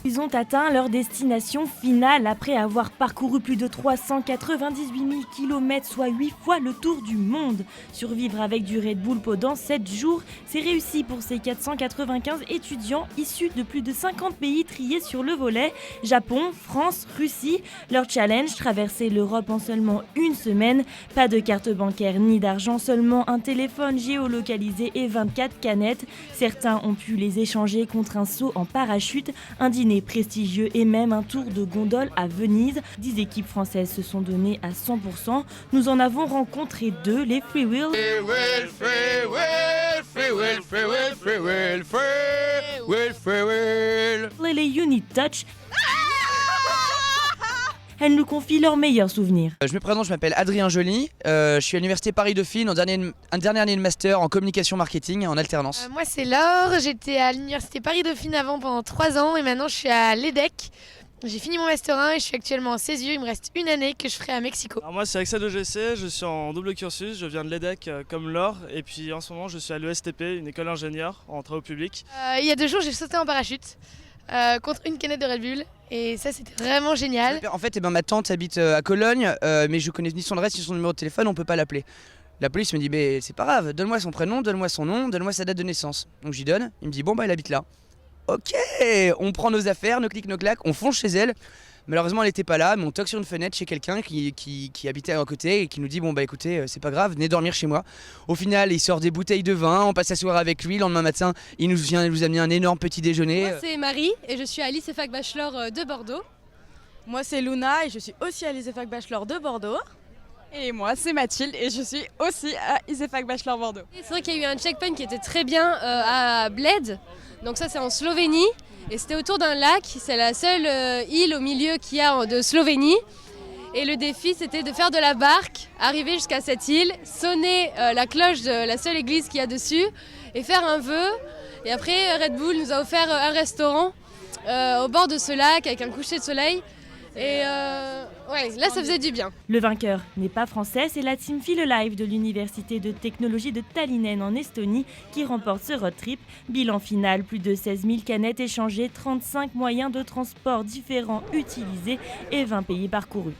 Ils ont atteint leur destination finale après avoir parcouru plus de 398 000 km, soit 8 fois le tour du monde. Survivre avec du Red Bull pendant 7 jours, c'est réussi pour ces 495 étudiants issus de plus de 50 pays triés sur le volet. Japon, France, Russie. Leur challenge, traverser l'Europe en seulement une semaine. Pas de carte bancaire ni d'argent, seulement un téléphone géolocalisé et 24 canettes. Certains ont pu les échanger contre un saut en parachute, un dîner prestigieux et même un tour de gondole à Venise. 10 équipes françaises se sont données à 100%. Nous en avons rencontré 2, les Free Will. Et les Unit Touch. Elles nous confient leurs meilleurs souvenirs. Je me présente, je m'appelle Adrien Joly, je suis à l'université Paris-Dauphine en dernière année de master en communication marketing en alternance. Moi c'est Laure, j'étais à l'université Paris-Dauphine avant pendant 3 ans et maintenant je suis à l'EDEC. J'ai fini mon master 1 et je suis actuellement en césure, il me reste une année que je ferai à Mexico. Alors moi c'est Axel OGC, je suis en double cursus, je viens de l'EDEC comme Laure et puis en ce moment je suis à l'ESTP, une école d'ingénieur en travaux publics. Il y a 2 jours j'ai sauté en parachute contre une canette de Red Bull. Et ça c'était vraiment génial. En fait, ma tante habite à Cologne, mais je connais ni son adresse ni son numéro de téléphone, on peut pas l'appeler. La police me dit, mais c'est pas grave, donne-moi son prénom, donne-moi son nom, donne-moi sa date de naissance. Donc j'y donne, il me dit, bon bah elle habite là. Ok, on prend nos affaires, nos clics, nos claques, on fonce chez elle. Malheureusement elle était pas là, mais on toque sur une fenêtre chez quelqu'un qui habitait à côté et qui nous dit, bon bah écoutez, c'est pas grave, venez dormir chez moi. Au final, il sort des bouteilles de vin, on passe la soirée avec lui, le lendemain matin, il nous amener un énorme petit déjeuner. Moi c'est Marie et je suis à l'ICEFAC Bachelor de Bordeaux. Moi c'est Luna et je suis aussi à l'ICEFAC Bachelor de Bordeaux. Et moi c'est Mathilde et je suis aussi à ICEFAC Bachelor Bordeaux. C'est vrai qu'il y a eu un checkpoint qui était très bien à Bled, donc ça c'est en Slovénie. Et c'était autour d'un lac, c'est la seule île au milieu qu'il y a de Slovénie. Et le défi c'était de faire de la barque, arriver jusqu'à cette île, sonner la cloche de la seule église qu'il y a dessus et faire un vœu. Et après Red Bull nous a offert un restaurant au bord de ce lac avec un coucher de soleil. Et ouais, là ça faisait du bien. Le vainqueur n'est pas français, c'est la team Feel Alive de l'université de technologie de Tallinn en Estonie qui remporte ce road trip. Bilan final, plus de 16 000 canettes échangées, 35 moyens de transport différents utilisés et 20 pays parcourus.